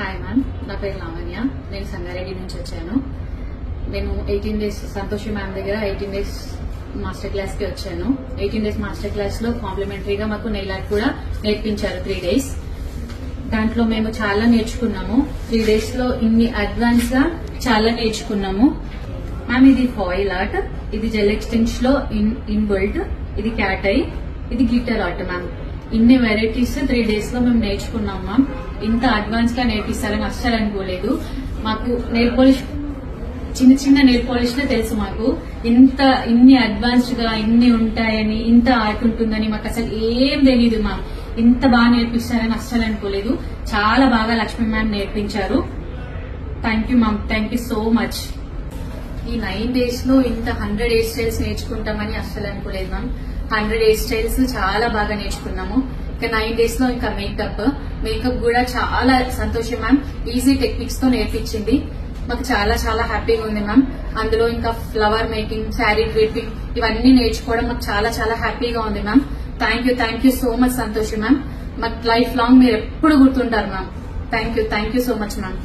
Hi ma'am, నా పేరు లావణ్య. నేను సంగారెడ్డి నుంచి వచ్చాను. నేను 18 డేస్ సంతోషి మ్యామ్ దగ్గర 18 డేస్ మాస్టర్ క్లాస్ కి వచ్చాను. 18 డేస్ మాస్టర్ క్లాస్ లో కాంప్లిమెంటరీగా మాకు నెయిల్ ఆర్ట్ కూడా నేర్పించారు 3 డేస్. దాంట్లో మేము చాలా నేర్చుకున్నాము. 3 డేస్ లో ఇన్ని అడ్వాన్స్ గా చాలా నేర్చుకున్నాము. మ్యామ్, ఇది ఫాయిల్ ఆర్ట్, ఇది జెల్ ఎక్స్టెన్స్ లో ఇన్బుల్ట్, ఇది క్యాట్ ఐ, ఇది గ్లిటర్ ఆర్ట్. మ్యామ్, ఇన్ని వెరైటీస్ 3 డేస్ లో మేము నేర్చుకున్నాం. మ్యామ్, ఇంత అడ్వాన్స్ గా నేర్పిస్తారని అస్సలు అనుకోలేదు. మాకు నెయిల్ పాలిష్ చిన్న చిన్న నెయిల్ పాలిష్ లో తెలుసు. మాకు ఇన్ని అడ్వాన్స్డ్ గా ఇన్ని ఉంటాయని, ఇంత ఆర్ట్ ఉంటుందని మాకు అసలు ఏం తెలియదు. మ్యామ్, ఇంత బాగా నేర్పిస్తారని అస్సలు అనుకోలేదు. చాలా బాగా లక్ష్మీ మ్యామ్ నేర్పించారు. Thank you ma'am, thank you so much. ఈ 9 డేస్ లో ఇంత 100 హెయిర్ స్టైల్స్ నేర్చుకుంటామని అస్సలు అనుకోలేదు మ్యామ్. 100 హెయిర్ స్టైల్స్ చాలా బాగా నేర్చుకున్నాము. ఇంకా 9 డేస్ లో ఇంకా మేకప్ కూడా చాలా సంతోషం మ్యామ్ ఈజీ టెక్నిక్స్ తో నేర్పించింది. మాకు చాలా చాలా హ్యాపీగా ఉంది మ్యామ్. అందులో ఇంకా ఫ్లవర్ మేకింగ్, శారీ డ్రిప్పింగ్ ఇవన్నీ నేర్చుకోవడం మాకు చాలా చాలా హ్యాపీగా ఉంది ma'am. Thank you so much Santoshi ma'am. మాకు లైఫ్ లాంగ్ మీరు ఎప్పుడు గుర్తుంటారు ma'am. Thank you so much ma'am.